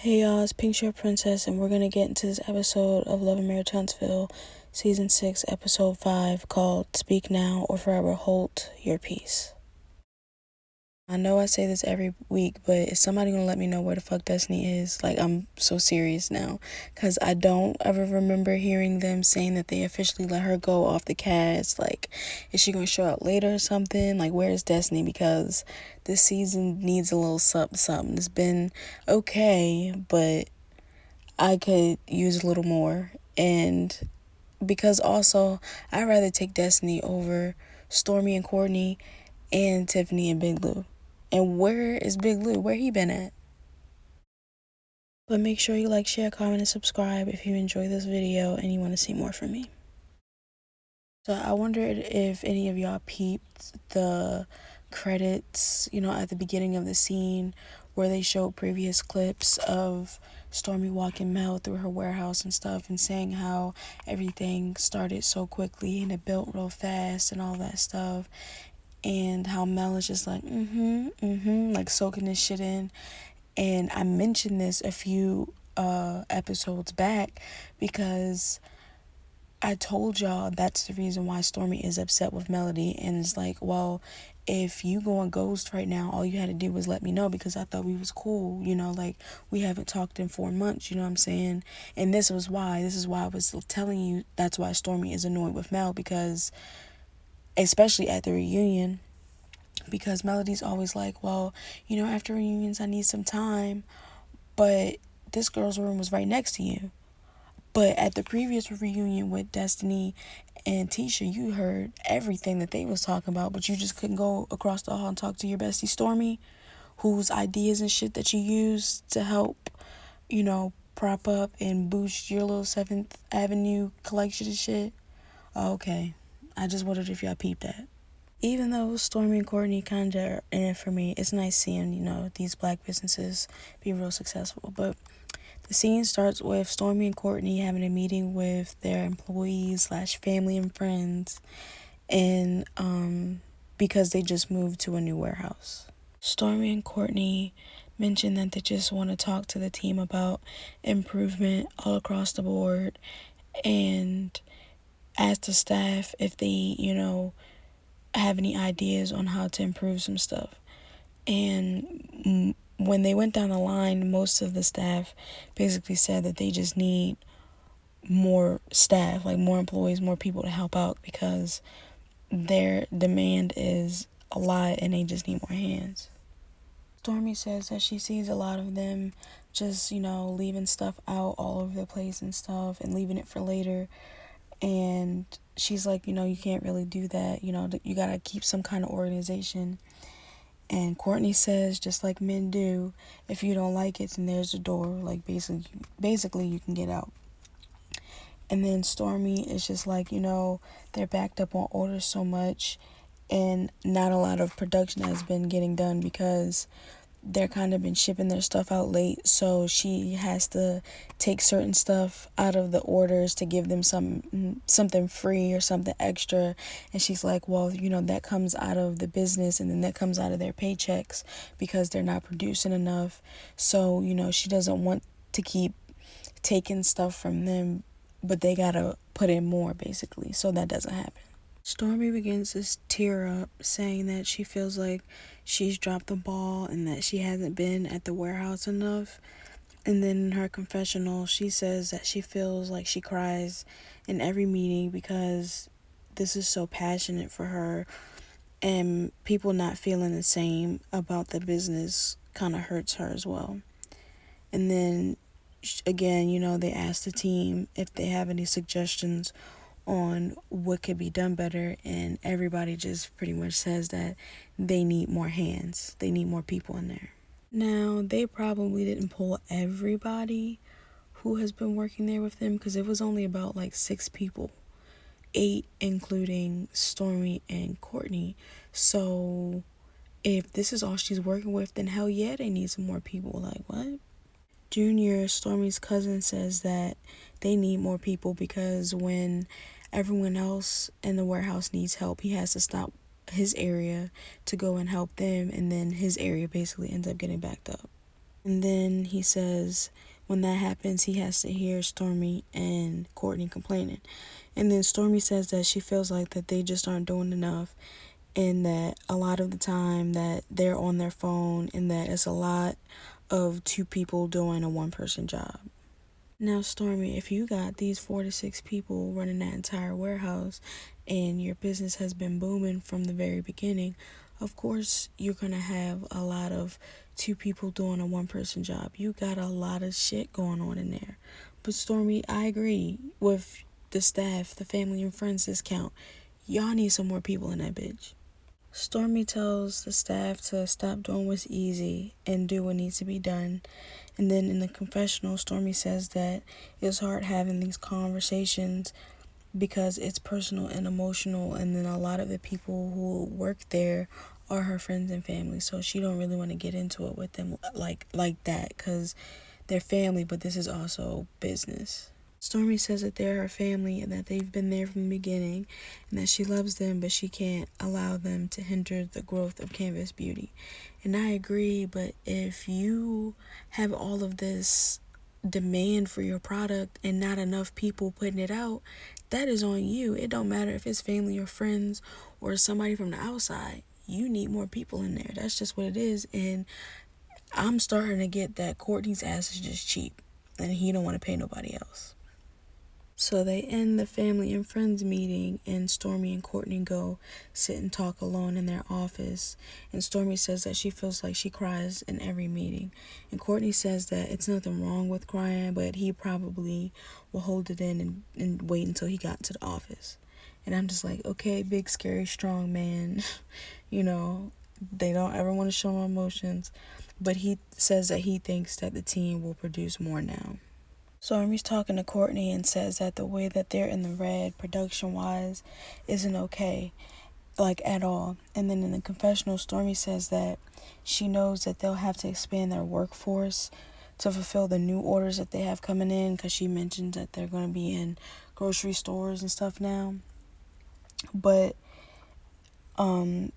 Hey y'all, it's Pink Shirt Princess, and we're gonna get into this episode of Love and Marriage Huntsville, Season 6, Episode 5, called Speak Now or Forever Hold Your Peace. I know I say this every week, but is somebody gonna let me know where the fuck Destiny is? Like, I'm so serious now, because I don't ever remember hearing them saying that they officially let her go off the cast. Like, is she gonna show up later or something? Like, where is Destiny? Because this season needs a little something. It's been okay, but I could use a little more. And because also, I'd rather take Destiny over Stormy and Courtney and Tiffany and Big Lou. And where is Big Lou? Where he been at? But make sure you like, share, comment, and subscribe if you enjoy this video and you want to see more from me. So I wondered if any of y'all peeped the credits, at the beginning of the scene where they showed previous clips of Stormy walking Mel through her warehouse and stuff and saying how everything started so quickly and it built real fast and all that stuff. And how Mel is just like, like soaking this shit in. And I mentioned this a few episodes back because I told y'all that's the reason why Stormy is upset with Melody. And it's like, well, if you go on Ghost right now, all you had to do was let me know because I thought we was cool, like we haven't talked in 4 months, you know what I'm saying? And this is why I was telling you that's why Stormy is annoyed with Mel, because especially at the reunion, because Melody's always like, well, after reunions I need some time, but this girl's room was right next to you. But at the previous reunion with Destiny and TISHA, you heard everything that they was talking about, but you just couldn't go across the hall and talk to your bestie Stormy, whose ideas and shit that you use to help, prop up and boost your little 7th Avenue collection and shit. Okay, I just wondered if y'all peeped that. Even though Stormy and Courtney kind of are in it for me, it's nice seeing, these black businesses be real successful. But the scene starts with Stormy and Courtney having a meeting with their employees / family and friends, and because they just moved to a new warehouse. Stormy and Courtney mentioned that they just want to talk to the team about improvement all across the board and ask the staff if they, have any ideas on how to improve some stuff. And when they went down the line, most of the staff basically said that they just need more staff, like more employees, more people to help out, because their demand is a lot and they just need more hands. Stormy says that she sees a lot of them just, leaving stuff out all over the place and stuff and leaving it for later. And she's like, you can't really do that. You gotta keep some kind of organization. And Courtney says, just like men do, if you don't like it, then there's the door. Like, basically you can get out. And then Stormy is just like, they're backed up on orders so much, and not a lot of production has been getting done because they're kind of been shipping their stuff out late, so she has to take certain stuff out of the orders to give them something free or something extra. And she's like, well, that comes out of the business, and then that comes out of their paychecks because they're not producing enough. So she doesn't want to keep taking stuff from them, but they gotta put in more, basically, so that doesn't happen. Stormy begins to tear up, saying that she feels like she's dropped the ball and that she hasn't been at the warehouse enough. And then in her confessional, she says that she feels like she cries in every meeting because this is so passionate for her, and people not feeling the same about the business kind of hurts her as well. And then again, they ask the team if they have any suggestions on what could be done better, and everybody just pretty much says that they need more hands. They need more people in there. Now, they probably didn't pull everybody who has been working there with them, because it was only about like 6 people, 8 including Stormy and Courtney. So if this is all she's working with, then hell yeah, they need some more people. Like, what? Junior, Stormy's cousin, says that they need more people because when everyone else in the warehouse needs help, he has to stop his area to go and help them, and then his area basically ends up getting backed up. And then he says when that happens, he has to hear Stormy and Courtney complaining. And then Stormy says that she feels like that they just aren't doing enough, and that a lot of the time that they're on their phone, and that it's a lot of two people doing a one-person job. Now, Stormy, if you got these 4 to 6 people running that entire warehouse and your business has been booming from the very beginning, of course you're going to have a lot of two people doing a one-person job. You got a lot of shit going on in there. But Stormy, I agree with the staff, the family and friends discount. Y'all need some more people in that bitch. Stormy tells the staff to stop doing what's easy and do what needs to be done. And then in the confessional, Stormy says that it's hard having these conversations because it's personal and emotional, and then a lot of the people who work there are her friends and family, so she don't really want to get into it with them like that, because they're family, but this is also business. Stormy says that they're her family and that they've been there from the beginning, and that she loves them, but she can't allow them to hinder the growth of Canvas Beauty. And I agree, but if you have all of this demand for your product and not enough people putting it out, that is on you. It don't matter if it's family or friends or somebody from the outside. You need more people in there. That's just what it is. And I'm starting to get that Courtney's ass is just cheap and he don't want to pay nobody else. So they end the family and friends meeting, and Stormy and Courtney go sit and talk alone in their office. And Stormy says that she feels like she cries in every meeting. And Courtney says that it's nothing wrong with crying, but he probably will hold it in and wait until he got to the office. And I'm just like, okay, big, scary, strong man. You know, they don't ever want to show no emotions. But he says that he thinks that the team will produce more now. Stormy's talking to Courtney and says that the way that they're in the red production-wise isn't okay, like at all. And then in the confessional, Stormy says that she knows that they'll have to expand their workforce to fulfill the new orders that they have coming in, because she mentioned that they're going to be in grocery stores and stuff now. But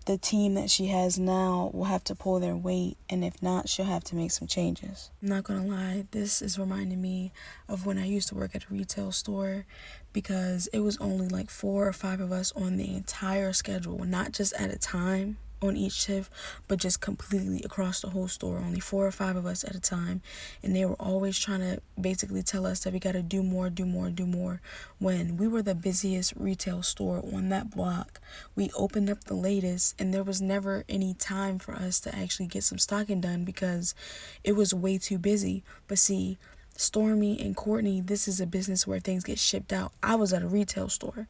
the team that she has now will have to pull their weight, and if not, she'll have to make some changes. I'm not gonna lie, this is reminding me of when I used to work at a retail store, because it was only like 4 or 5 of us on the entire schedule, not just at a time on each shift, but just completely across the whole store. Only 4 or 5 of us at a time, and they were always trying to basically tell us that we got to do more, when we were the busiest retail store on that block. We opened up the latest, and there was never any time for us to actually get some stocking done because it was way too busy. But see, Stormy and Courtney, this is a business where things get shipped out. I was at a retail store.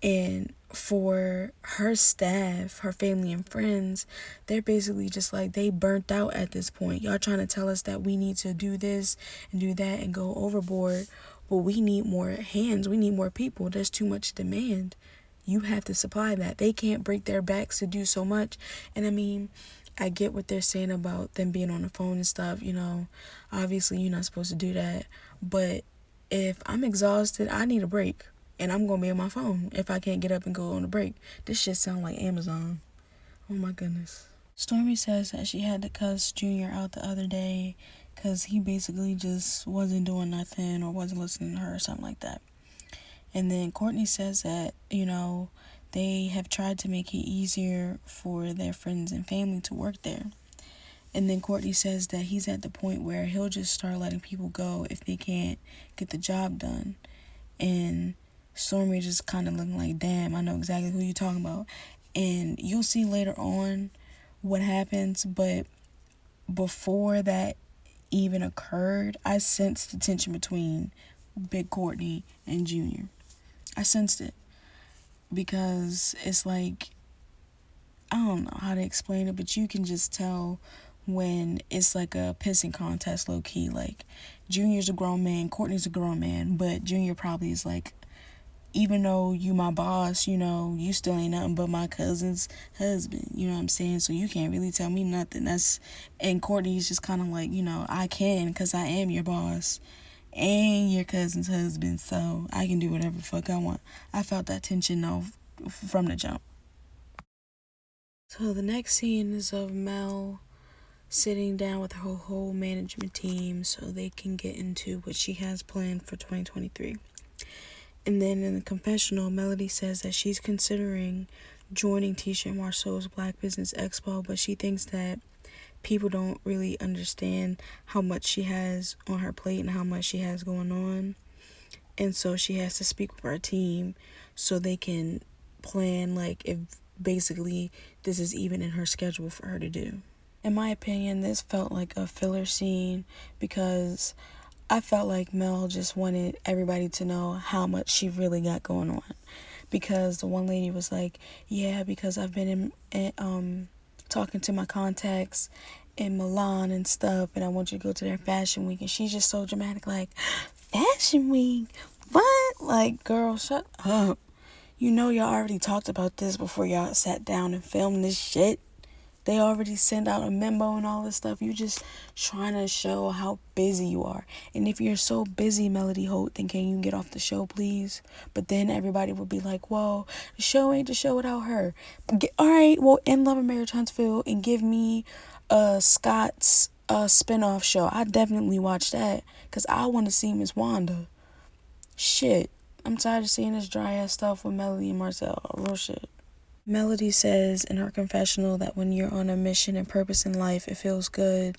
And for her staff, her family and friends, they're basically just like, they burnt out at this point. Y'all trying to tell us that we need to do this and do that and go overboard. Well, we need more hands. We need more people. There's too much demand. You have to supply that. They can't break their backs to do so much. And I mean, I get what they're saying about them being on the phone and stuff. You know, obviously you're not supposed to do that. But if I'm exhausted, I need a break. And I'm going to be on my phone if I can't get up and go on a break. This shit sound like Amazon. Oh my goodness. Stormy says that she had to cuss Junior out the other day because he basically just wasn't doing nothing or wasn't listening to her or something like that. And then Courtney says that, you know, they have tried to make it easier for their friends and family to work there. And then Courtney says that he's at the point where he'll just start letting people go if they can't get the job done. And Stormy just kind of looking like, damn, I know exactly who you're talking about. And you'll see later on what happens, but before that even occurred, I sensed the tension between Big Courtney and Junior. I sensed it because it's like, I don't know how to explain it, but you can just tell when it's like a pissing contest low-key. Like, Junior's a grown man, Courtney's a grown man, but Junior probably is like, even though you my boss, you know, you still ain't nothing but my cousin's husband, you know what I'm saying? So you can't really tell me nothing. And Courtney's just kind of like, you know, I can because I am your boss and your cousin's husband, so I can do whatever the fuck I want. I felt that tension, though, from the jump. So the next scene is of Mel sitting down with her whole management team so they can get into what she has planned for 2023. And then in the confessional, Melody says that she's considering joining TISHA and Marceau's Black Business Expo, but she thinks that people don't really understand how much she has on her plate and how much she has going on. And so she has to speak with her team so they can plan, like, if basically this is even in her schedule for her to do. In my opinion, this felt like a filler scene because I felt like Mel just wanted everybody to know how much she really got going on. Because the one lady was like, yeah, because I've been talking to my contacts in Milan and stuff, and I want you to go to their fashion week. And she's just so dramatic, like, fashion week? What? Like, girl, shut up. You know y'all already talked about this before y'all sat down and filmed this shit. They already sent out a memo and all this stuff. You just trying to show how busy you are. And if you're so busy, Melody Holt, then can you get off the show, please? But then everybody would be like, whoa, the show ain't the show without her. Alright, well, in Love and Marriage Huntsville and give me Scott's spinoff show. I definitely watch that because I want to see Miss Wanda. Shit. I'm tired of seeing this dry ass stuff with Melody and Marcel. Real shit. Melody says in her confessional that when you're on a mission and purpose in life, it feels good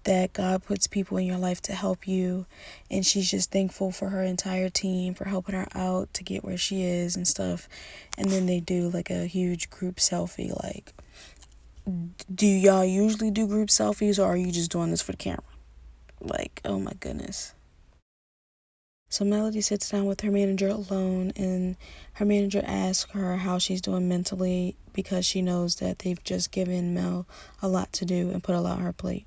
that God puts people in your life to help you. And she's just thankful for her entire team for helping her out to get where she is and stuff. And then they do like a huge group selfie. Like, do y'all usually do group selfies, or are you just doing this for the camera? Like, oh my goodness. So Melody sits down with her manager alone, and her manager asks her how she's doing mentally because she knows that they've just given Mel a lot to do and put a lot on her plate.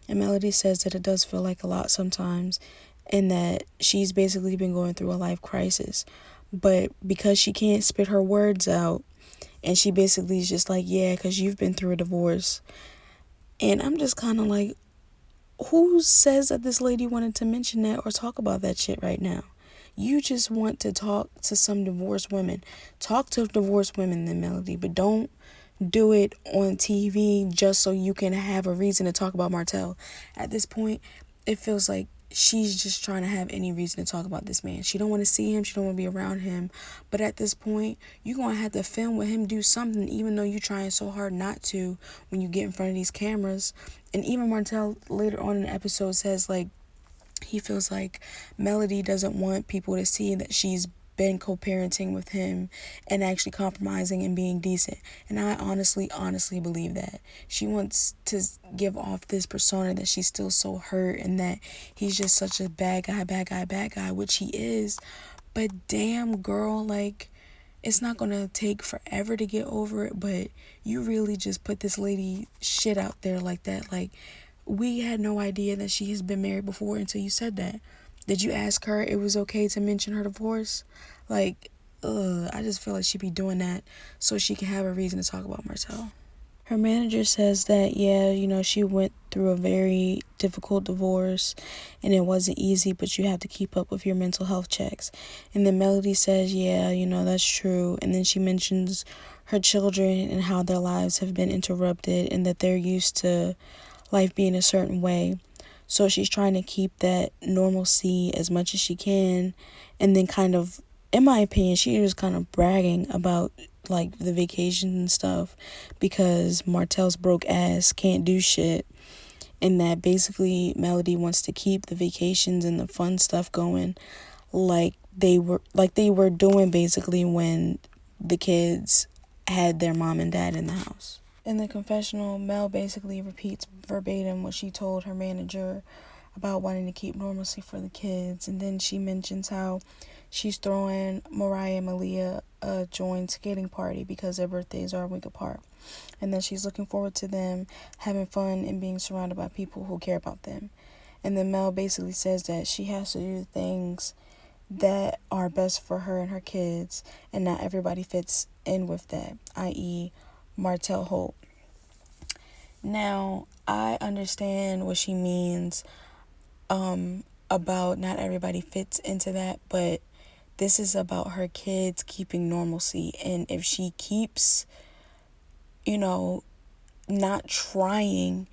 And Melody says that it does feel like a lot sometimes and that she's basically been going through a life crisis. But because she can't spit her words out, and she basically is just like, yeah, because you've been through a divorce. And I'm just kind of like, who says that this lady wanted to mention that or talk about that shit right now? You just want to talk to some divorced women. Talk to divorced women then, Melody, but don't do it on TV just so you can have a reason to talk about Martell. At this point, it feels like she's just trying to have any reason to talk about this man. She don't want to see him. She don't want to be around him. But at this point, you're going to have to film with him, do something, even though you're trying so hard not to when you get in front of these cameras. And even Martell later on in the episode says, like, he feels like Melody doesn't want people to see that she's been co-parenting with him and actually compromising and being decent. And I honestly believe that. She wants to give off this persona that she's still so hurt and that he's just such a bad guy, which he is. But damn, girl, like, it's not gonna take forever to get over it, but you really just put this lady shit out there like that. Like, we had no idea that she has been married before until you said that. Did you ask her it was okay to mention her divorce? Like, I just feel like she'd be doing that so she can have a reason to talk about Martell. Her manager says that, yeah, you know, she went through a very difficult divorce and it wasn't easy, but you have to keep up with your mental health checks. And then Melody says, yeah, you know, that's true. And then she mentions her children and how their lives have been interrupted and that they're used to life being a certain way. So she's trying to keep that normalcy as much as she can. And then kind of, in my opinion, she was kind of bragging about like the vacation and stuff because Martell's broke ass can't do shit. And that basically Melody wants to keep the vacations and the fun stuff going like they were doing basically when the kids had their mom and dad in the house. In the confessional, Mel basically repeats verbatim what she told her manager about wanting to keep normalcy for the kids. And then she mentions how she's throwing Mariah and Malia a joint skating party because their birthdays are a week apart. And then she's looking forward to them having fun and being surrounded by people who care about them. And then Mel basically says that she has to do things that are best for her and her kids, and not everybody fits in with that, i.e. Martell Holt. Now, I understand what she means about not everybody fits into that, but this is about her kids keeping normalcy. And if she keeps, you know, not trying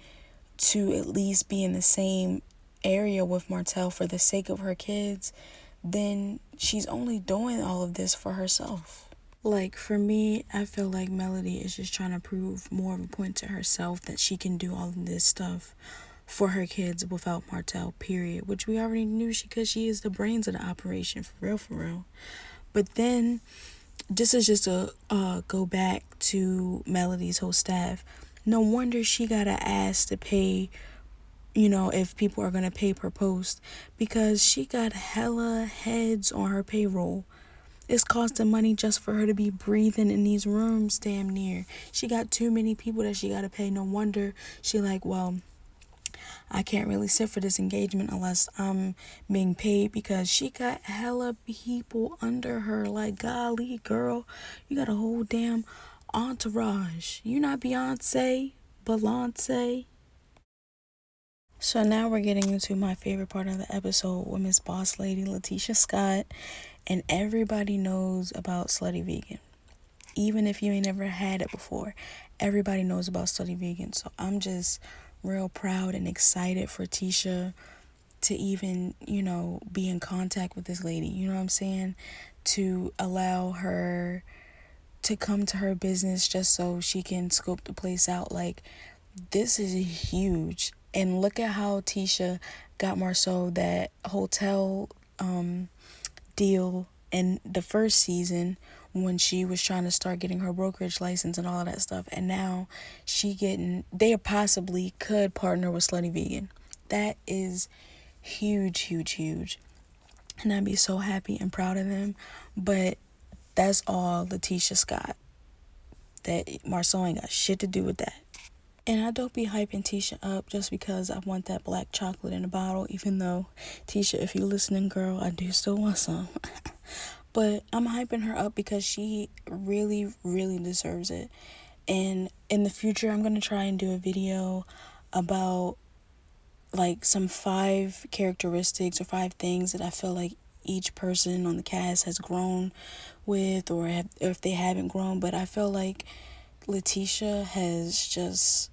to at least be in the same area with Martell for the sake of her kids, then she's only doing all of this for herself. Like, for me, I feel like Melody is just trying to prove more of a point to herself that she can do all of this stuff for her kids without Martell, period. Which we already knew because she is the brains of the operation, for real, for real. But then, this is just a go back to Melody's whole staff. No wonder she got to ask to pay, if people are going to pay per post, because she got hella heads on her payroll. It's costing money just for her to be breathing in these rooms damn near. She got too many people that she got to pay. No wonder she like, well, I can't really sit for this engagement unless I'm being paid, because she got hella people under her. Like, golly, girl, you got a whole damn entourage. You not Beyonce, Beyonce. So now we're getting into my favorite part of the episode with Miss Boss Lady Letitia Scott. And everybody knows about Slutty Vegan. Even if you ain't never had it before, everybody knows about Slutty Vegan. So I'm just real proud and excited for TISHA to even, be in contact with this lady. You know what I'm saying? To allow her to come to her business just so she can scope the place out. Like, this is huge. And look at how TISHA got Marceau that hotel deal in the first season when she was trying to start getting her brokerage license and all of that stuff. And now they possibly could partner with Slutty Vegan. That is huge, huge, huge. And I'd be so happy and proud of them. But that's all Letitia Scott. That Marceau ain't got shit to do with that. And I don't be hyping TISHA up just because I want that black chocolate in a bottle, even though, TISHA, if you're listening, girl, I do still want some. But I'm hyping her up because she really, really deserves it. And in the future, I'm going to try and do a video about, like, some 5 characteristics or 5 things that I feel like each person on the cast has grown with, or if they haven't grown. But I feel like Letitia has just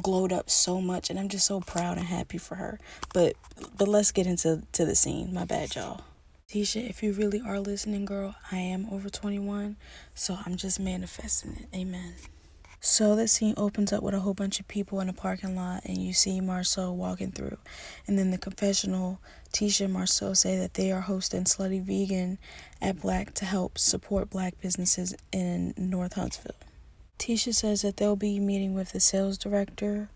glowed up so much, and I'm just so proud and happy for her. But let's get into the scene. My bad, y'all. TISHA, if you really are listening, girl, I am over 21, so I'm just manifesting it. Amen. So the scene opens up with a whole bunch of people in a parking lot, and you see Marceau walking through. And then the confessional, TISHA and Marceau say that they are hosting Slutty Vegan at Black to help support Black businesses in North Huntsville. TISHA says that they'll be meeting with the sales director,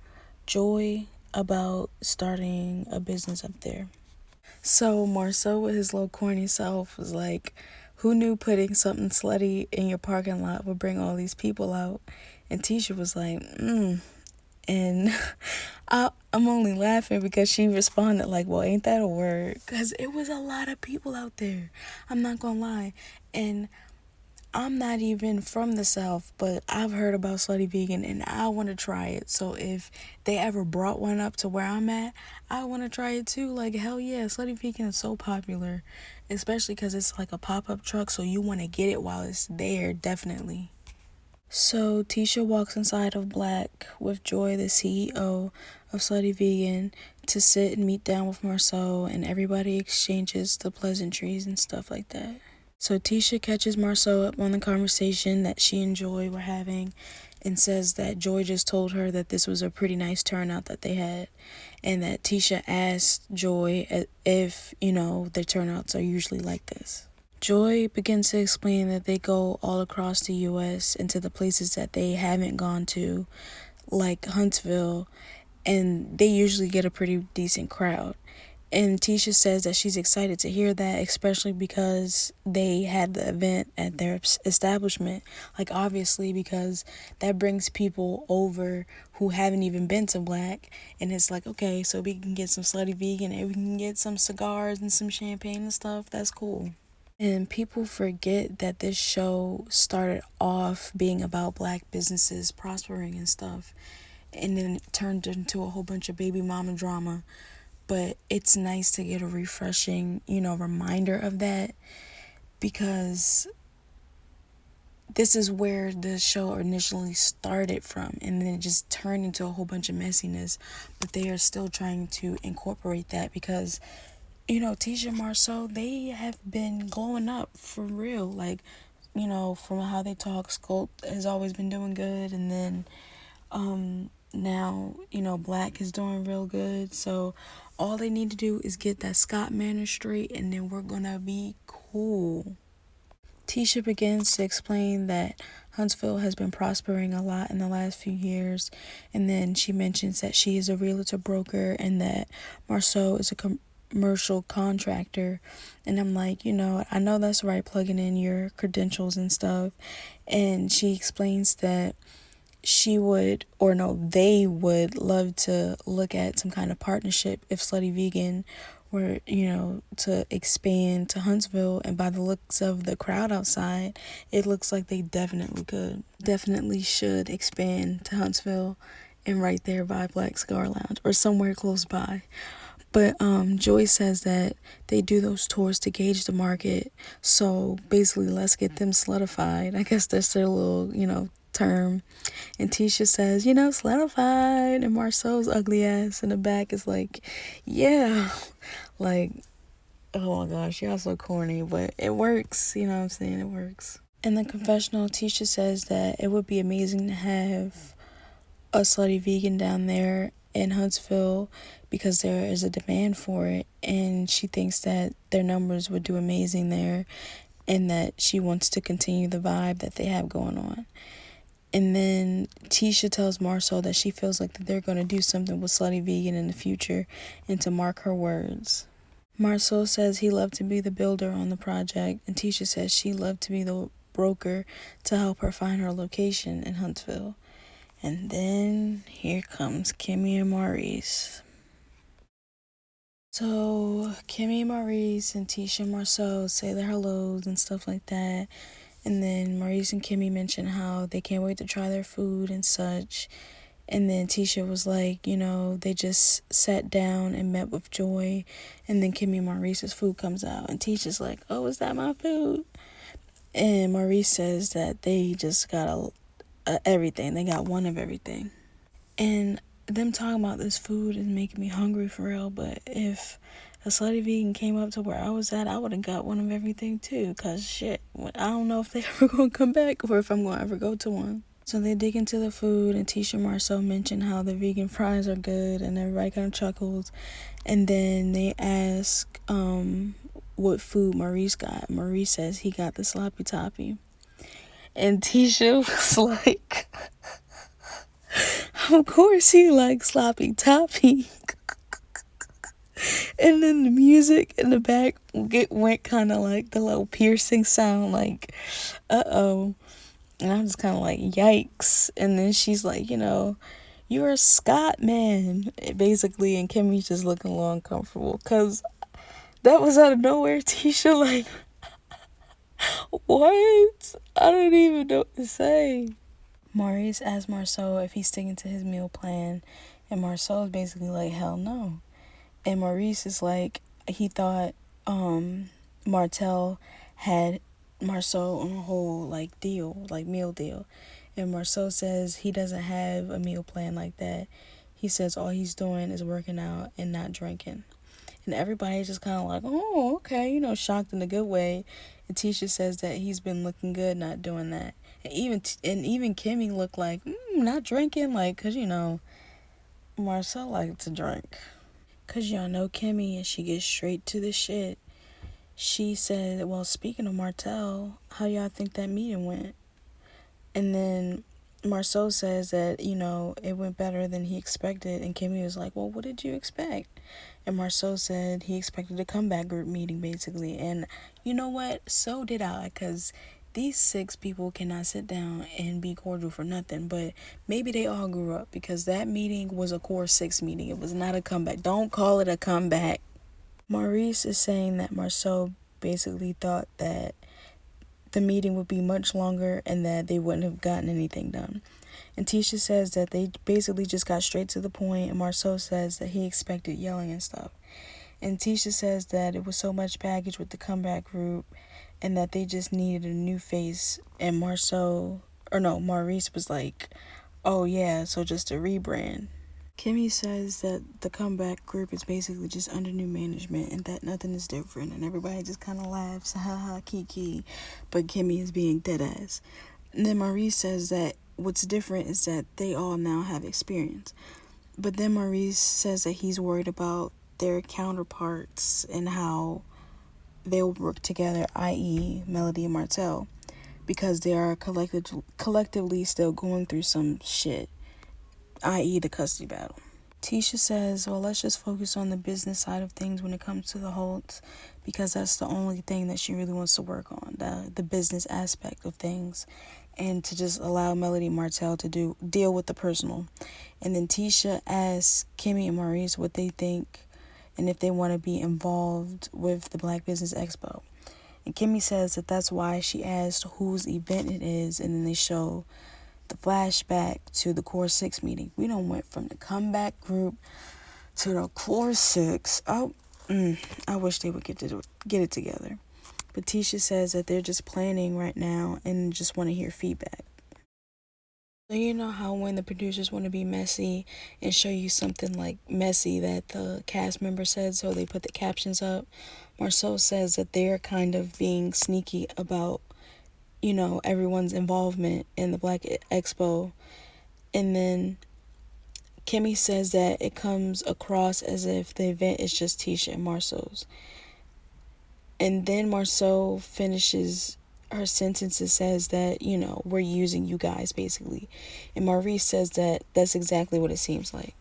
Joy, about starting a business up there. So Marceau, with his little corny self, was like, who knew putting something slutty in your parking lot would bring all these people out? And TISHA was like, And I'm only laughing because she responded like, well, ain't that a word? Because it was a lot of people out there. I'm not going to lie. And I'm not even from the South, but I've heard about Slutty Vegan and I want to try it. So if they ever brought one up to where I'm at, I want to try it too. Like, hell yeah, Slutty Vegan is so popular, especially because it's like a pop-up truck, so you want to get it while it's there, definitely. So TISHA walks inside of Black with Joy, the CEO of Slutty Vegan, to sit and meet down with Marceau, and everybody exchanges the pleasantries and stuff like that. So TISHA catches Marceau up on the conversation that she and Joy were having and says that Joy just told her that this was a pretty nice turnout that they had, and that TISHA asked Joy if, their turnouts are usually like this. Joy begins to explain that they go all across the U.S. and to the places that they haven't gone to, like Huntsville, and they usually get a pretty decent crowd. And TISHA says that she's excited to hear that, especially because they had the event at their establishment. Like, obviously, because that brings people over who haven't even been to Black. And it's like, okay, so we can get some Slutty Vegan and we can get some cigars and some champagne and stuff. That's cool. And people forget that this show started off being about Black businesses prospering and stuff. And then it turned into a whole bunch of baby mama drama. But it's nice to get a refreshing, reminder of that, because this is where the show initially started from, and then it just turned into a whole bunch of messiness. But they are still trying to incorporate that because, TISHA and Marceau, they have been glowing up for real. Like, from how they talk, Scolt has always been doing good, and then now, Black is doing real good. So all they need to do is get that Scott manner straight, and then we're gonna be cool. TISHA begins to explain that Huntsville has been prospering a lot in the last few years, and then she mentions that she is a realtor broker and that Marceau is a commercial contractor. And I'm like, I know that's right, plugging in your credentials and stuff. And she explains that they would love to look at some kind of partnership if Slutty Vegan were, to expand to Huntsville. And by the looks of the crowd outside, it looks like they definitely could. Definitely should expand to Huntsville and right there by Black Cigar Lounge or somewhere close by. But Joy says that they do those tours to gauge the market. So basically, let's get them slutified. I guess that's their little, term. And TISHA says, slutified. And Marceau's ugly ass in the back is like, yeah. Like, oh my gosh, y'all so corny. But it works. You know what I'm saying? It works. In the confessional, TISHA says that it would be amazing to have a Slutty Vegan down there in Huntsville because there is a demand for it, and she thinks that their numbers would do amazing there, and that she wants to continue the vibe that they have going on. And then TISHA tells Marceau that she feels like that they're going to do something with Slutty Vegan in the future, and to mark her words. Marceau says he loved to be the builder on the project, and TISHA says she loved to be the broker to help her find her location in Huntsville. And then here comes Kimmy and Maurice. So Kimmy and Maurice and TISHA and Marceau say their hellos and stuff like that. And then Maurice and Kimmy mention how they can't wait to try their food and such. And then TISHA was like, they just sat down and met with Joy. And then Kimmy and Maurice's food comes out. And TISHA's like, oh, is that my food? And Maurice says that they just got everything. They got one of everything. And them talking about this food is making me hungry for real. But if a Slutty Vegan came up to where I was at, I would have got one of everything too. Cause shit, I don't know if they ever gonna come back or if I'm gonna ever go to one. So they dig into the food, and TISHA and Marceau mention how the vegan fries are good, and everybody kind of chuckles. And then they ask what food Maurice got. Maurice says he got the sloppy toppy. And TISHA was like, of course he likes sloppy toppy. And then the music in the back went kind of like the little piercing sound, like, uh-oh. And I'm just kind of like, yikes. And then she's like, you're a Scott man, basically. And Kimmy's just looking a little uncomfortable because that was out of nowhere. TISHA like, what? I don't even know what to say. Maurice asked Marceau if he's sticking to his meal plan, and Marceau is basically like, hell no. And Maurice is like, he thought Martel had Marceau on a whole meal deal. And Marceau says he doesn't have a meal plan like that. He says all he's doing is working out and not drinking. And everybody's just kind of like, oh, okay, shocked in a good way. And TISHA says that he's been looking good not doing that. And even Kimmy looked like, not drinking, like, because, Marcel liked to drink. Because y'all know Kimmy, and she gets straight to the shit. She said, well, speaking of Martel, how y'all think that meeting went? And then Marceau says that, it went better than he expected. And Kimmy was like, well, what did you expect? And Marceau said he expected a comeback group meeting, basically. And you know what? So did I, because these 6 people cannot sit down and be cordial for nothing. But maybe they all grew up, because that meeting was a core 6 meeting. It was not a comeback. Don't call it a comeback. Maurice is saying that Marceau basically thought that the meeting would be much longer and that they wouldn't have gotten anything done. And TISHA says that they basically just got straight to the point, and Marceau says that he expected yelling and stuff. And TISHA says that it was so much baggage with the comeback group, and that they just needed a new face. And Maurice was like, oh yeah, so just a rebrand. Kimmy says that the comeback group is basically just under new management and that nothing is different, and everybody just kind of laughs, haha, kiki, but Kimmy is being dead ass. And then Maurice says that what's different is that they all now have experience. But then Maurice says that he's worried about their counterparts and how they'll work together, i.e. Melody and Martell, because they are collectively still going through some shit, i.e. the custody battle. TISHA says, well, let's just focus on the business side of things when it comes to the Holts, because that's the only thing that she really wants to work on, the business aspect of things, and to just allow Melody Martell to deal with the personal. And then TISHA asks Kimmy and Maurice what they think and if they want to be involved with the Black Business Expo. And Kimmy says that that's why she asked whose event it is, and then they show the flashback to the Core 6 meeting. We done went from the comeback group to the Core 6. I wish they would get it together. But TISHA says that they're just planning right now and just want to hear feedback. So you know how when the producers want to be messy and show you something like messy that the cast member said, so they put the captions up. Marceau says that they're kind of being sneaky about, everyone's involvement in the Black Expo. And then Kimmy says that it comes across as if the event is just TISHA and Marceau's. And then Marceau finishes her sentence and says that, we're using you guys, basically. And Maurice says that that's exactly what it seems like.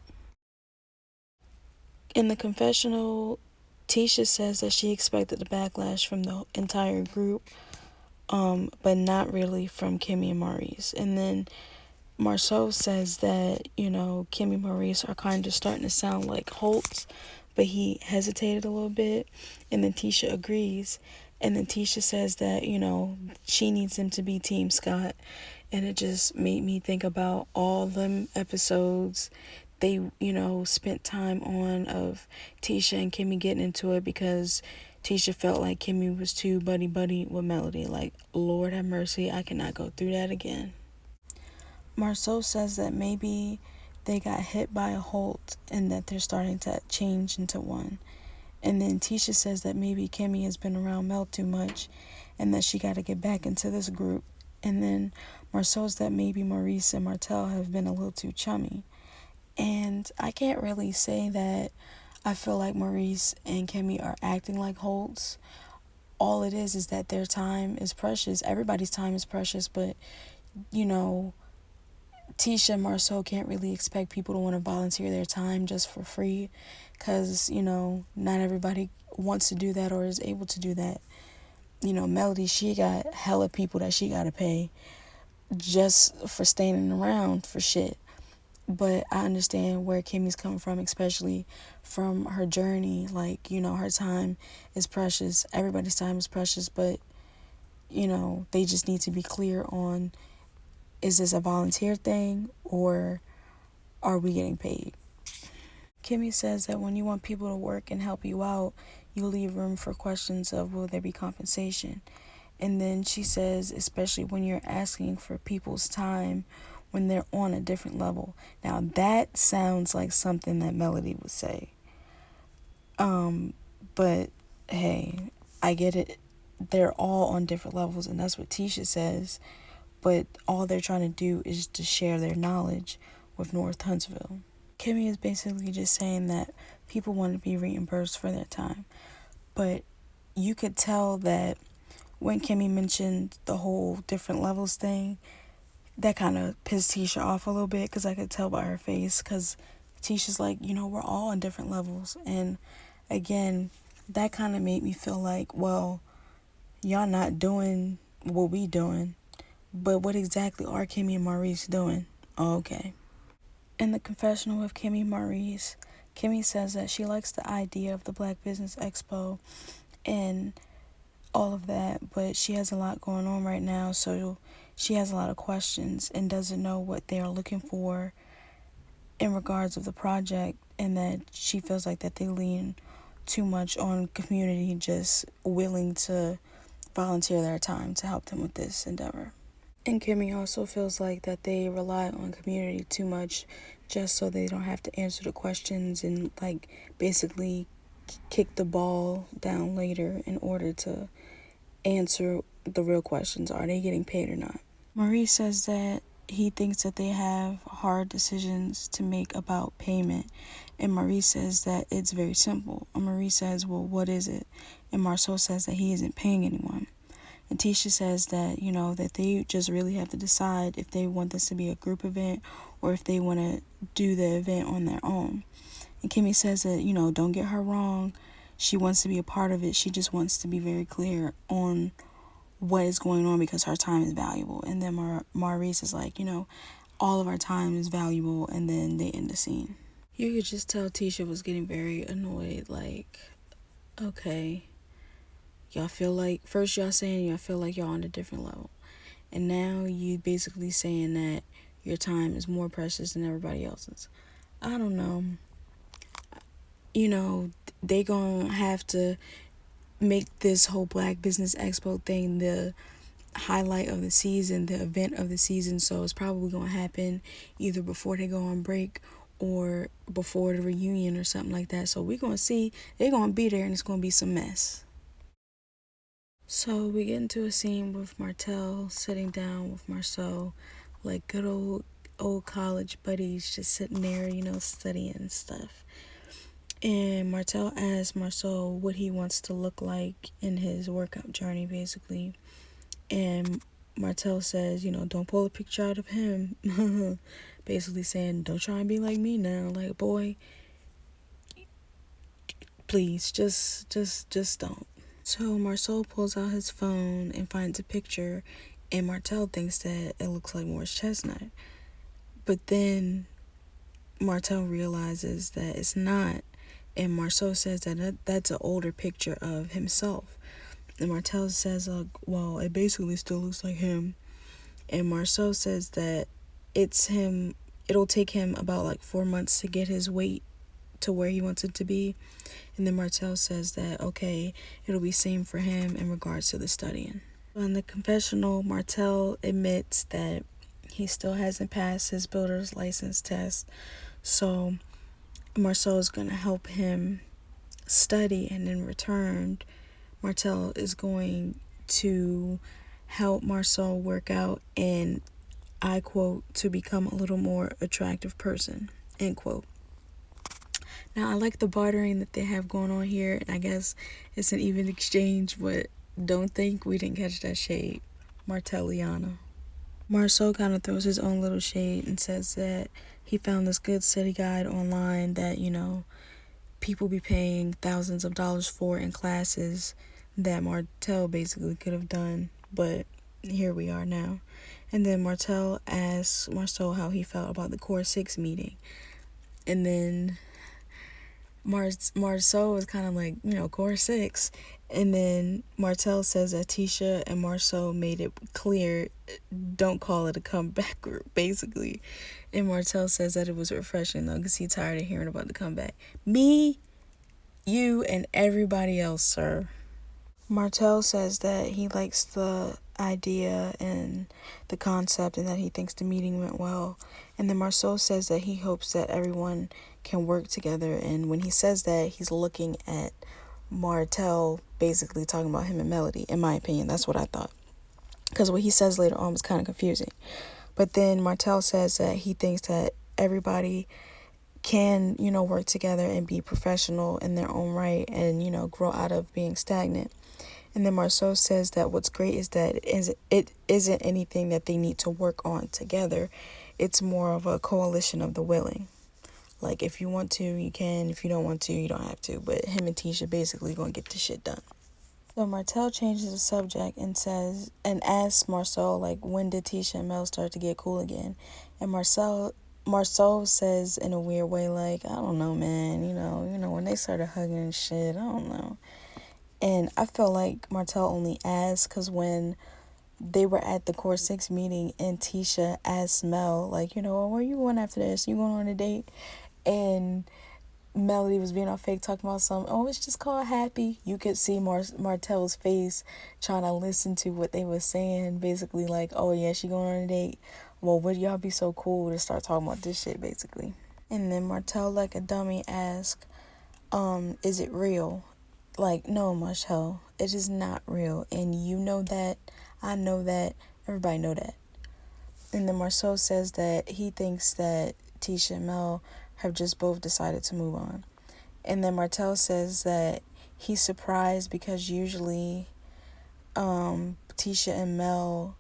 In the confessional, TISHA says that she expected a backlash from the entire group, but not really from Kimmy and Maurice. And then Marceau says that, Kimmy and Maurice are kind of starting to sound like Holt, but he hesitated a little bit. And then TISHA agrees. And then TISHA says that, she needs him to be Team Scott. And it just made me think about all them episodes they, spent time on of TISHA and Kimmy getting into it, because TISHA felt like Kimmy was too buddy-buddy with Melody. Like, Lord have mercy, I cannot go through that again. Marceau says that maybe they got hit by a Holt and that they're starting to change into one. And then TISHA says that maybe Kimmy has been around Mel too much and that she got to get back into this group. And then Marceau's that maybe Maurice and Martell have been a little too chummy. And I can't really say that I feel like Maurice and Kimmy are acting like Holts. All it is that their time is precious. Everybody's time is precious, but, TISHA and Marceau can't really expect people to want to volunteer their time just for free, because, not everybody wants to do that or is able to do that. Melody, she got hella people that she got to pay just for standing around for shit. But I understand where Kimmy's coming from, especially from her journey. Like, her time is precious. Everybody's time is precious, but, they just need to be clear on, is this a volunteer thing or are we getting paid? Kimmy says that when you want people to work and help you out, you leave room for questions of will there be compensation. And then she says, especially when you're asking for people's time when they're on a different level. Now that sounds like something that Melody would say. But hey, I get it. They're all on different levels, and that's what TISHA says. But all they're trying to do is to share their knowledge with North Huntsville. Kimmy is basically just saying that people want to be reimbursed for their time. But you could tell that when Kimmy mentioned the whole different levels thing, that kind of pissed TISHA off a little bit, because I could tell by her face, because TISHA's like, we're all on different levels. And again, that kind of made me feel like, well, y'all not doing what we doing. But what exactly are Kimmy and Maurice doing? Oh, okay. In the confessional with Kimmy and Maurice, Kimmy says that she likes the idea of the Black Business Expo and all of that, but she has a lot going on right now, so she has a lot of questions and doesn't know what they are looking for in regards of the project, and that she feels like that they lean too much on community just willing to volunteer their time to help them with this endeavor. And Kimmy also feels like that they rely on community too much just so they don't have to answer the questions and like basically kick the ball down later in order to answer the real questions. Are they getting paid or not? Maurice says that he thinks that they have hard decisions to make about payment. And Maurice says that it's very simple. And Maurice says, well, what is it? And Marceau says that he isn't paying anyone. And TISHA says that, that they just really have to decide if they want this to be a group event or if they want to do the event on their own. And Kimmy says that, don't get her wrong. She wants to be a part of it. She just wants to be very clear on what is going on because her time is valuable. And then Maurice is like, all of our time is valuable. And then they end the scene. You could just tell TISHA was getting very annoyed. Like, okay. Y'all feel like, first y'all saying y'all feel like y'all on a different level. And now you basically saying that your time is more precious than everybody else's. I don't know. They gonna have to make this whole Black Business Expo thing the highlight of the season, the event of the season. So it's probably gonna happen either before they go on break or before the reunion or something like that. So we're gonna see. They're gonna be there and it's gonna be some mess. So we get into a scene with Martell sitting down with Marceau, like good old college buddies, just sitting there, studying and stuff. And Martell asks Marceau what he wants to look like in his workout journey, basically. And Martell says, don't pull a picture out of him. Basically saying, don't try and be like me now. Like, boy, please, just don't. So Marceau pulls out his phone and finds a picture, and Martell thinks that it looks like Morris Chestnut. But then Martell realizes that it's not, and Marceau says that that's an older picture of himself. And Martell says, well, it basically still looks like him. And Marceau says that it's him, it'll take him about 4 months to get his weight to where he wants it to be. And then Martell says that, okay, it'll be same for him in regards to the studying. In the confessional, Martell admits that he still hasn't passed his builder's license test. So Marceau is going to help him study, and in return, Martell is going to help Marceau work out and, I quote, to become a little more attractive person, end quote. Now, I like the bartering that they have going on here, and I guess it's an even exchange, but don't think we didn't catch that shade. Martelliana. Marceau kind of throws his own little shade and says that he found this good study guide online that, people be paying thousands of dollars for in classes that Martell basically could have done, but here we are now. And then Martell asks Marceau how he felt about the Core 6 meeting. And then Marceau was kind of like, Core 6. And then Martell says that TISHA and Marceau made it clear, don't call it a comeback group, basically. And Martell says that it was refreshing, though, because he's tired of hearing about the comeback. Me, you, and everybody else, sir. Martell says that he likes the idea and the concept and that he thinks the meeting went well. And then Marceau says that he hopes that everyone can work together. And when he says that, he's looking at Martell basically talking about him and Melody. In my opinion, that's what I thought. Because what he says later on was kind of confusing. But then Martell says that he thinks that everybody can, work together and be professional in their own right and, grow out of being stagnant. And then Marceau says that what's great is that it isn't anything that they need to work on together. It's more of a coalition of the willing. Like, if you want to, you can. If you don't want to, you don't have to. But him and TISHA basically going to get this shit done. So Martell changes the subject and asks Marceau, when did TISHA and Mel start to get cool again? And Marceau says in a weird way, I don't know, man. When they started hugging and shit, I don't know. And I feel like Martell only asked because when they were at the Core 6 meeting and TISHA asked Mel, where you going after this? You going on a date? And Melody was being all fake, talking about something. Oh, it's just called Happy. You could see Martell's face trying to listen to what they were saying. Basically, like, oh yeah, she going on a date. Well, would y'all be so cool to start talking about this shit, basically? And then Martell, like a dummy, asked, is it real? Like, no, Martell, it is not real. And you know that. I know that. Everybody know that. And then Marceau says that he thinks that TISHA and Mel have just both decided to move on. And then Martell says that he's surprised because usually TISHA and Mel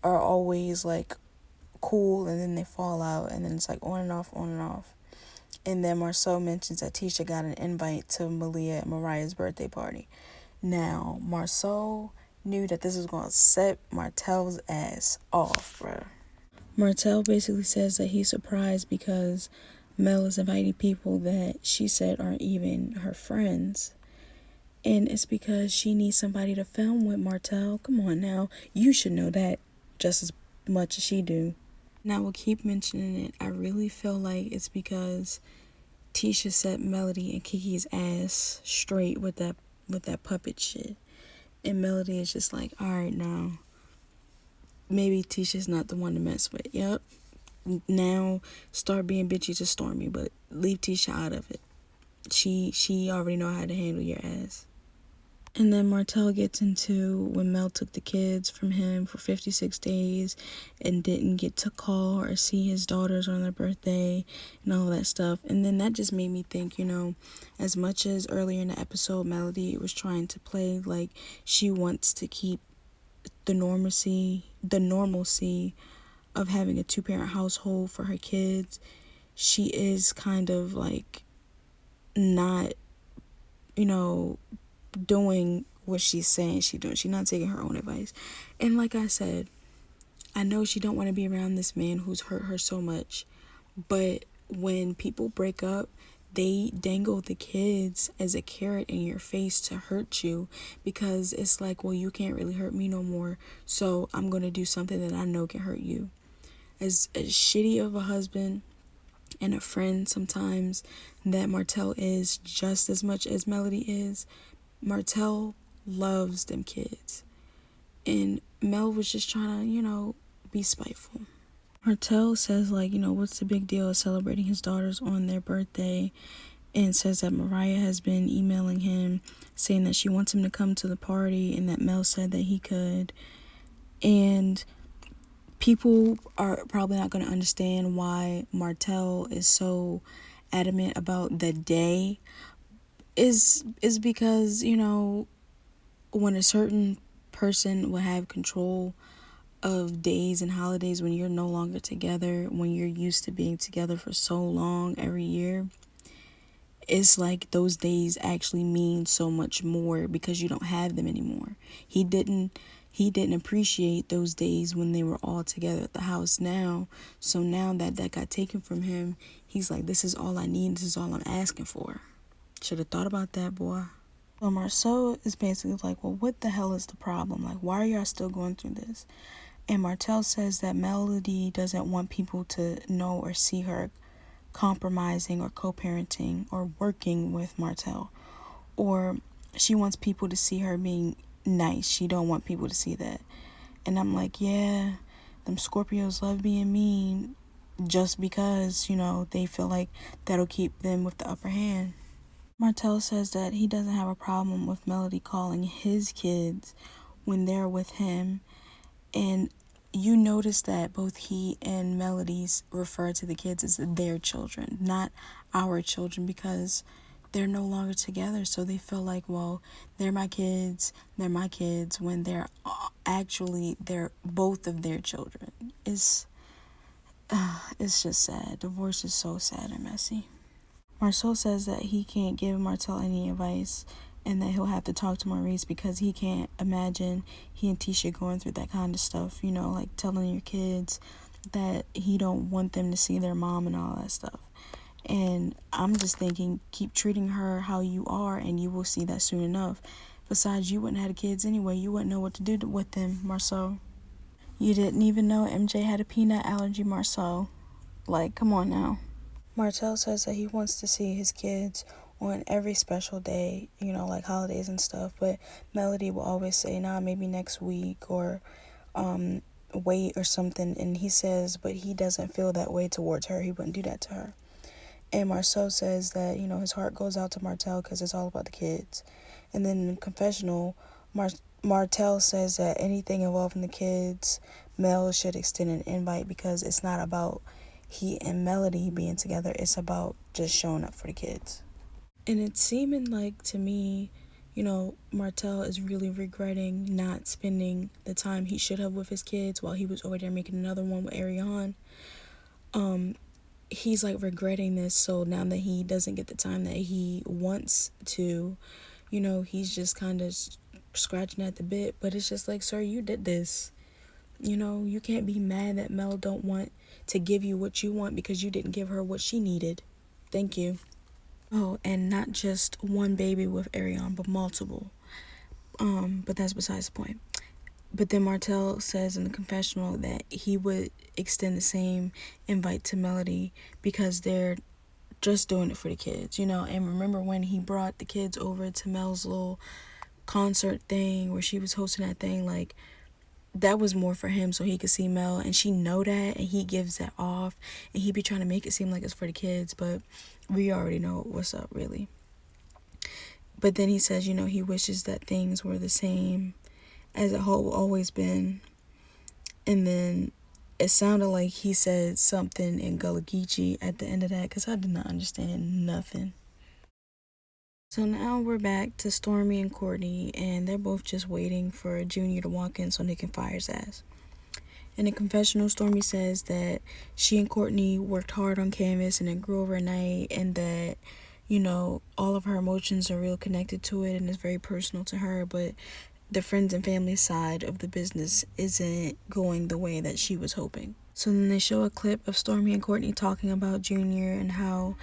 are always like cool and then they fall out and then it's like on and off, on and off. And then Marceau mentions that TISHA got an invite to Malia and Mariah's birthday party. Now, Marceau knew that this was going to set Martell's ass off, bruh. Martell basically says that he's surprised because Mel is inviting people that she said aren't even her friends. And it's because she needs somebody to film with Martell. Come on now. You should know that just as much as she do. And I will keep mentioning it. I really feel like it's because TISHA set Melody and Kiki's ass straight with that puppet shit. And Melody is just like, alright now. Maybe TISHA's not the one to mess with. Yep. Now start being bitchy to Stormy, but leave TISHA out of it. She already know how to handle your ass. And then Martell gets into when Mel took the kids from him for 56 days and didn't get to call or see his daughters on their birthday and all that stuff. And then that just made me think, as much as earlier in the episode Melody was trying to play like she wants to keep the normalcy of having a 2-parent household for her kids, she is kind of like not, doing what she's saying she's doing. She's not taking her own advice. And like I said, I know she don't want to be around this man who's hurt her so much, but when people break up, they dangle the kids as a carrot in your face to hurt you, because it's like, well, you can't really hurt me no more, so I'm going to do something that I know can hurt you. As shitty of a husband and a friend sometimes that Martell is, just as much as Melody is, Martell loves them kids. And Mel was just trying to, be spiteful. Martell says, like, what's the big deal of celebrating his daughters on their birthday, and says that Mariah has been emailing him saying that she wants him to come to the party and that Mel said that he could. And people are probably not going to understand why Martell is so adamant about the day. Is because, when a certain person will have control of days and holidays when you're no longer together, when you're used to being together for so long every year, it's like those days actually mean so much more because you don't have them anymore. He didn't appreciate those days when they were all together at the house now. So now that got taken from him, he's like, this is all I need, this is all I'm asking for. Should have thought about that, boy. So Marceau is basically like, well, what the hell is the problem? Like, why are y'all still going through this? And Martell says that Melody doesn't want people to know or see her compromising or co-parenting or working with Martell. Or she wants people to see her being nice. She don't want people to see that. And I'm like, yeah, them Scorpios love being mean just because, they feel like that'll keep them with the upper hand. Martell says that he doesn't have a problem with Melody calling his kids when they're with him. And you notice that both he and Melody's refer to the kids as their children, not our children, because they're no longer together. So they feel like, well, they're my kids, when they're both of their children. It's just sad. Divorce is so sad and messy. Marceau says that he can't give Martell any advice and that he'll have to talk to Maurice because he can't imagine he and TISHA going through that kind of stuff, like telling your kids that he don't want them to see their mom and all that stuff. And I'm just thinking, keep treating her how you are and you will see that soon enough. Besides, you wouldn't have kids anyway. You wouldn't know what to do with them, Marceau. You didn't even know MJ had a peanut allergy, Marceau. Like, come on now. Martell says that he wants to see his kids on every special day, like holidays and stuff, but Melody will always say, nah, maybe next week, or wait or something. And he says, but he doesn't feel that way towards her. He wouldn't do that to her. And Marceau says that, his heart goes out to Martell because it's all about the kids. And then in the confessional, Martell says that anything involving the kids, Mel should extend an invite because it's not about he and Melody being together. It's about just showing up for the kids. And it's seeming like, to me, Martell is really regretting not spending the time he should have with his kids while he was over there making another one with Ariane. He's like regretting this, so now that he doesn't get the time that he wants to, he's just kind of scratching at the bit. But it's just like, sir, you did this. You can't be mad that Mel don't want to give you what you want because you didn't give her what she needed. Thank you. Oh, and not just one baby with Ariane, but multiple. But that's besides the point. But then Martell says in the confessional that he would extend the same invite to Melody because they're just doing it for the kids, And remember when he brought the kids over to Mel's little concert thing where she was hosting that thing, like, that was more for him so he could see Mel, and she know that, and he gives that off, and he be trying to make it seem like it's for the kids, but we already know what's up, really. But then he says, he wishes that things were the same as it always been. And then it sounded like he said something in Gullah Geechee at the end of that, because I did not understand nothing. So now we're back to Stormy and Courtney, and they're both just waiting for Junior to walk in so they can fire his ass. In the confessional, Stormy says that she and Courtney worked hard on Canvas and it grew overnight, and that, all of her emotions are real connected to it and it's very personal to her, but the friends and family side of the business isn't going the way that she was hoping. So then they show a clip of Stormy and Courtney talking about Junior and how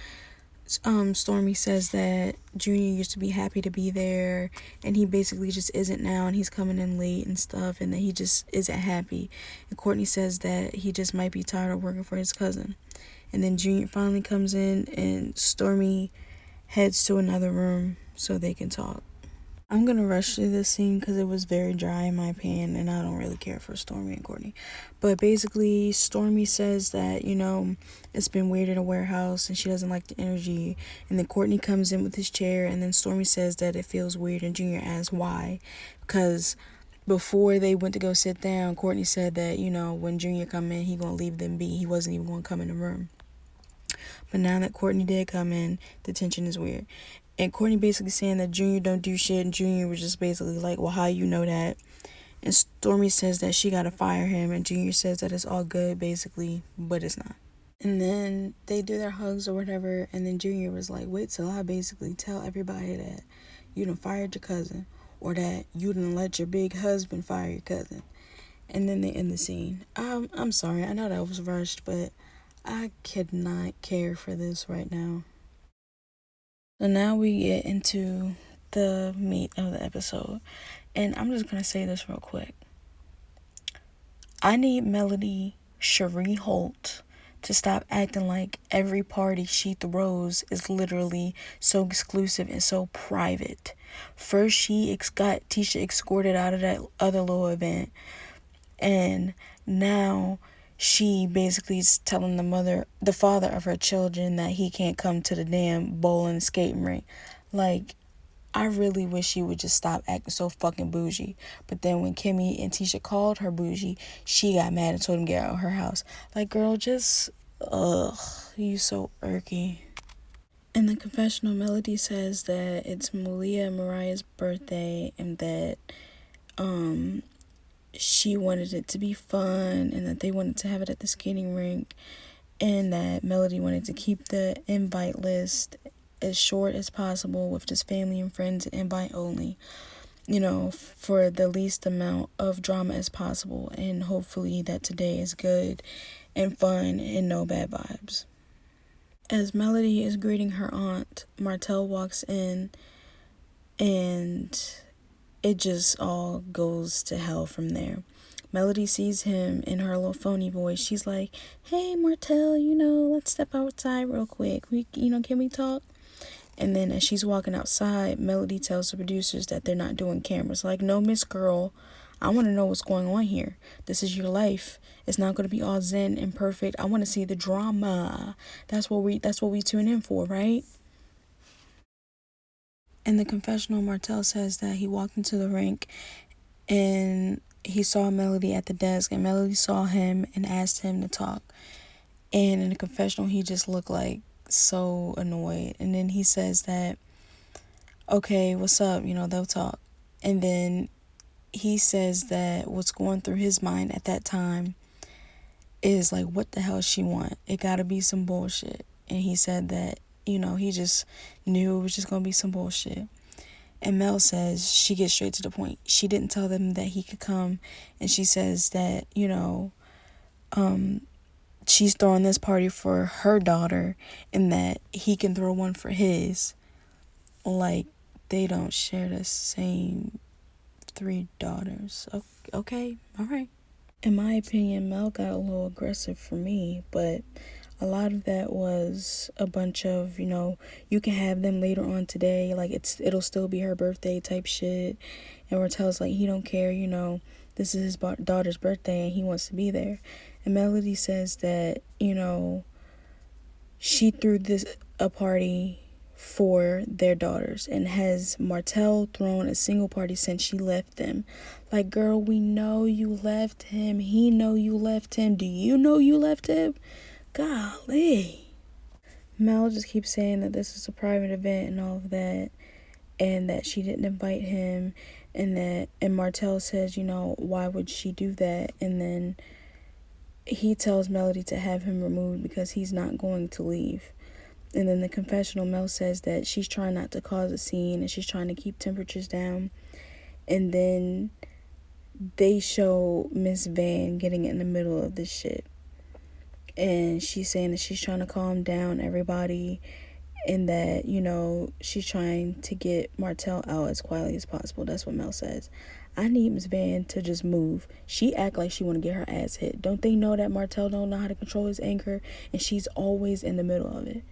Stormy says that Junior used to be happy to be there and he basically just isn't now, and he's coming in late and stuff, and that he just isn't happy. And Courtney says that he just might be tired of working for his cousin. And then Junior finally comes in and Stormy heads to another room so they can talk. I'm going to rush through this scene because it was very dry in my opinion, and I don't really care for Stormy and Courtney. But basically, Stormy says that, it's been weird in a warehouse and she doesn't like the energy. And then Courtney comes in with his chair, and then Stormy says that it feels weird, and Junior asks why. Because before they went to go sit down, Courtney said that, when Junior come in, he going to leave them be. He wasn't even going to come in the room. But now that Courtney did come in, the tension is weird. And Courtney basically saying that Junior don't do shit, and Junior was just basically like, well, how you know that? And Stormy says that she gotta fire him, and Junior says that it's all good, basically, but it's not. And then they do their hugs or whatever, and then Junior was like, wait till I basically tell everybody that you done fired your cousin, or that you done let your big husband fire your cousin. And then they end the scene. I'm sorry, I know that was rushed, but I could not care for this right now. So now we get into the meat of the episode. And I'm just going to say this real quick. I need Melody Cherie Holt to stop acting like every party she throws is literally so exclusive and so private. First, she got TISHA escorted out of that other little event. And now she basically is telling the father of her children that he can't come to the damn bowling and skating rink. Like, I really wish she would just stop acting so fucking bougie. But then when Kimmy and TISHA called her bougie, she got mad and told him to get out of her house. Like, girl, just, you so irky. In the confessional, Melody says that it's Malia and Mariah's birthday, and that, she wanted it to be fun, and that they wanted to have it at the skating rink, and that Melody wanted to keep the invite list as short as possible with just family and friends and invite only, for the least amount of drama as possible, and hopefully that today is good and fun and no bad vibes. As Melody is greeting her aunt, Martell walks in, and it just all goes to hell from there. Melody sees him in her little phony voice. She's like, hey, Martell, let's step outside real quick. Can we talk? And then as she's walking outside, Melody tells the producers that they're not doing cameras. Like, no, Miss Girl, I want to know what's going on here. This is your life. It's not going to be all zen and perfect. I want to see the drama. That's what we tune in for, right? In the confessional, Martell says that he walked into the rink and he saw Melody at the desk, and Melody saw him and asked him to talk. And in the confessional, he just looked like so annoyed. And then he says that, okay, what's up? They'll talk. And then he says that what's going through his mind at that time is like, what the hell she want? It gotta be some bullshit. And he said that, he just knew it was just gonna be some bullshit. And Mel says she gets straight to the point. She didn't tell them that he could come. And she says that, she's throwing this party for her daughter and that he can throw one for his. Like, they don't share the same 3 daughters. Okay, all right. In my opinion, Mel got a little aggressive for me, but a lot of that was a bunch of, you can have them later on today, like it'll still be her birthday type shit. And Martell's like, he don't care, this is his daughter's birthday and he wants to be there. And Melody says that, she threw a party for their daughters, and has Martell thrown a single party since she left them? Like, girl, we know you left him. He know you left him. Do you know you left him? Golly. Mel just keeps saying that this is a private event and all of that, and that she didn't invite him, and Martell says, why would she do that? And then he tells Melody to have him removed because he's not going to leave. And then the confessional, Mel says that she's trying not to cause a scene and she's trying to keep temperatures down. And then they show Miss Van getting in the middle of this shit. And she's saying that she's trying to calm down everybody, and that, she's trying to get Martell out as quietly as possible. That's what Mel says. I need Miss Van to just move. She act like she want to get her ass hit. Don't they know that Martell don't know how to control his anger, and she's always in the middle of it?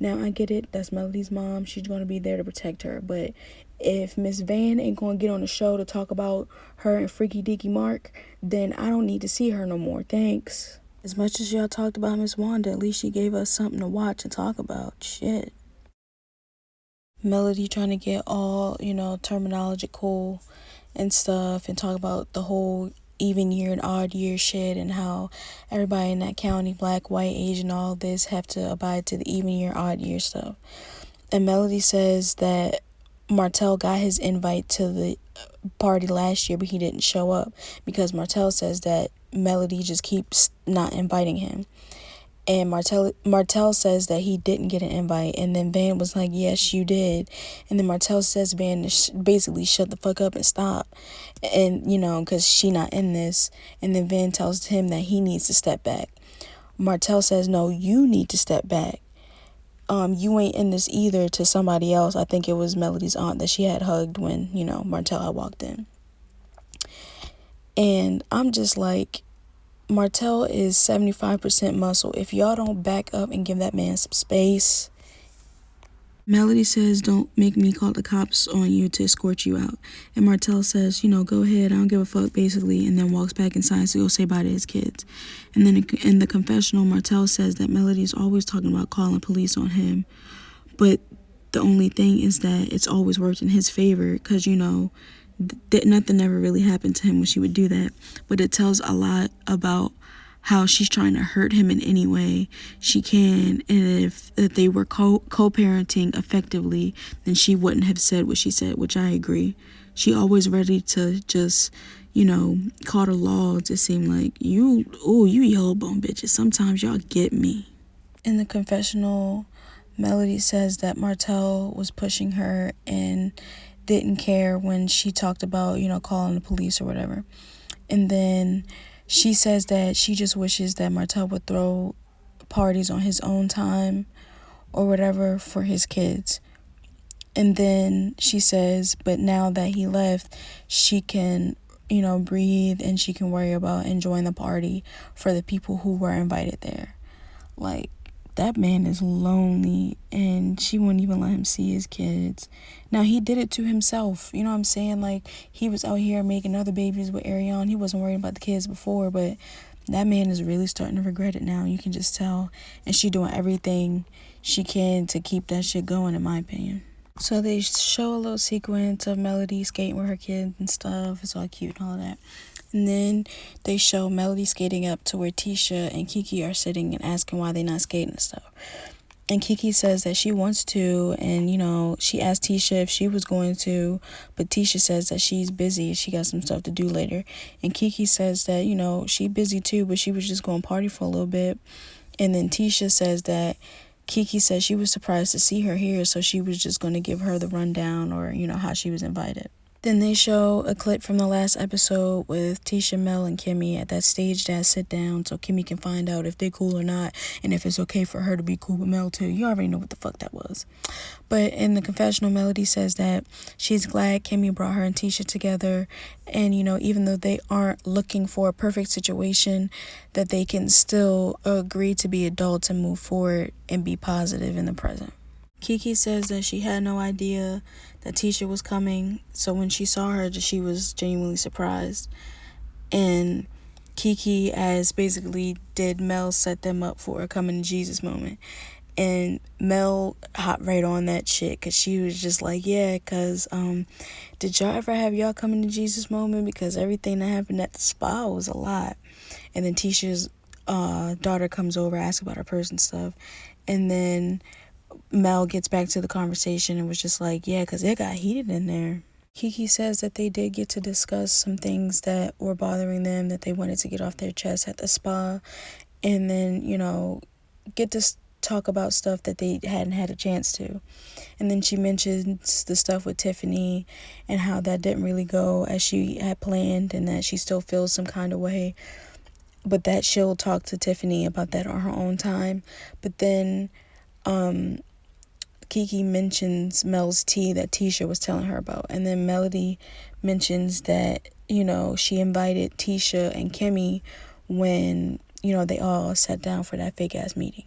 Now, I get it. That's Melody's mom. She's going to be there to protect her. But if Miss Van ain't going to get on the show to talk about her and Freaky Deaky Mark, then I don't need to see her no more. Thanks. As much as y'all talked about Miss Wanda, at least she gave us something to watch and talk about. Shit. Melody trying to get all, terminological and stuff, and talk about the whole even year and odd year shit, and how everybody in that county, black, white, Asian, all this, have to abide to the even year, odd year stuff. And Melody says that Martell got his invite to the party last year, but he didn't show up because Martell says that Melody just keeps not inviting him. And Martell says that he didn't get an invite. And then Van was like, yes, you did. And then Martell says Van basically shut the fuck up and stop. And, because she not in this. And then Van tells him that he needs to step back. Martell says, no, you need to step back. You ain't in this either, to somebody else. I think it was Melody's aunt that she had hugged when, Martell had walked in. And I'm just like, Martell is 75% muscle. If y'all don't back up and give that man some space. Melody says, don't make me call the cops on you to escort you out. And Martell says, go ahead, I don't give a fuck, basically, and then walks back inside to go say bye to his kids. And then in the confessional, Martell says that Melody is always talking about calling police on him. But the only thing is that it's always worked in his favor because, nothing ever really happened to him when she would do that. But it tells a lot about how she's trying to hurt him in any way she can. And if they were co-parenting effectively, then she wouldn't have said what she said, which I agree. She always ready to just, call the law to seem like, you yellow bone bitches. Sometimes y'all get me. In the confessional, Melody says that Martell was pushing her and didn't care when she talked about, calling the police or whatever. And then she says that she just wishes that Martell would throw parties on his own time or whatever for his kids. And then she says, but now that he left, she can breathe, and she can worry about enjoying the party for the people who were invited there. Like, that man is lonely, and she wouldn't even let him see his kids. Now, he did it to himself. You know what I'm saying? Like, he was out here making other babies with Ariane. He wasn't worried about the kids before, but that man is really starting to regret it now. You can just tell. And she doing everything she can to keep that shit going, in my opinion. So they show a little sequence of Melody skating with her kids and stuff. It's all cute and all that. And then they show Melody skating up to where TISHA and Kiki are sitting and asking why they're not skating and stuff. And Kiki says that she wants to, and, she asked TISHA if she was going to, but TISHA says that she's busy. She got some stuff to do later. And Kiki says that, she busy too, but she was just going to party for a little bit. And then TISHA says that Kiki said she was surprised to see her here, so she was just going to give her the rundown, or, how she was invited. Then they show a clip from the last episode with TISHA, Mel, and Kimmy at that stage dad sit down so Kimmy can find out if they're cool or not, and if it's okay for her to be cool with Mel too. You already know what the fuck that was. But in the confessional, Melody says that she's glad Kimmy brought her and TISHA together, and even though they aren't looking for a perfect situation, that they can still agree to be adults and move forward and be positive in the present. Kiki says that she had no idea that TISHA was coming, so when she saw her, she was genuinely surprised. And Kiki, as basically did Mel, set them up for a coming to Jesus moment. And Mel hopped right on that shit, because she was just like, yeah, because did y'all ever have y'all coming to Jesus moment? Because everything that happened at the spa was a lot. And then TISHA's daughter comes over, asks about her purse and stuff. And then Mel gets back to the conversation and was just like, yeah, because it got heated in there. Kiki says that they did get to discuss some things that were bothering them, that they wanted to get off their chest at the spa, and then, get to talk about stuff that they hadn't had a chance to. And then she mentions the stuff with Tiffany and how that didn't really go as she had planned, and that she still feels some kind of way, but that she'll talk to Tiffany about that on her own time. But then Kiki mentions Mel's tea that TISHA was telling her about. And then Melody mentions that, she invited TISHA and Kimmy when, they all sat down for that fake-ass meeting.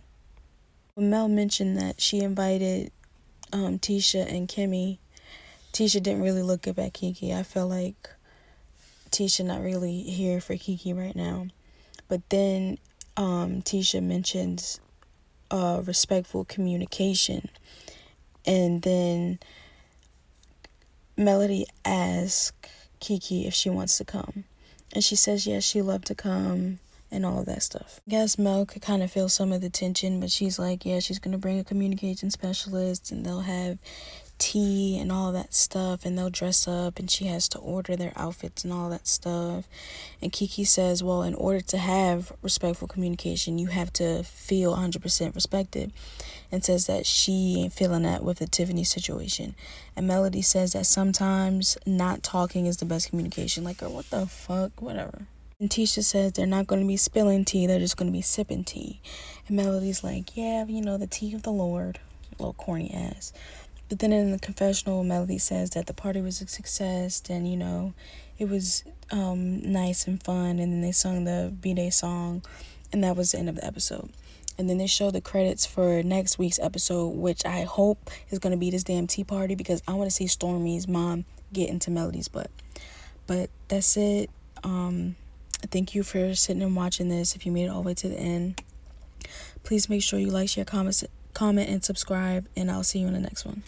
When Mel mentioned that she invited TISHA and Kimmy, TISHA didn't really look up at Kiki. I feel like TISHA not really here for Kiki right now. But then TISHA mentions respectful communication. And then Melody asks Kiki if she wants to come. And she says yes, she'd love to come and all of that stuff. I guess Mel could kind of feel some of the tension, but she's like, yeah, she's going to bring a communication specialist, and they'll have tea and all that stuff, and they'll dress up, and she has to order their outfits and all that stuff. And Kiki says, well, in order to have respectful communication, you have to feel 100% respected, and says that she ain't feeling that with the Tiffany situation. And Melody says that sometimes not talking is the best communication. Like, girl, what the fuck, whatever. And TISHA says they're not going to be spilling tea, they're just going to be sipping tea. And Melody's like, yeah, the tea of the Lord. A little corny ass. But then in the confessional, Melody says that the party was a success, and, it was nice and fun. And then they sung the B-Day song, and that was the end of the episode. And then they show the credits for next week's episode, which I hope is going to be this damn tea party, because I want to see Stormy's mom get into Melody's butt. But that's it. Thank you for sitting and watching this. If you made it all the way to the end, please make sure you like, share, comment, and subscribe, and I'll see you in the next one.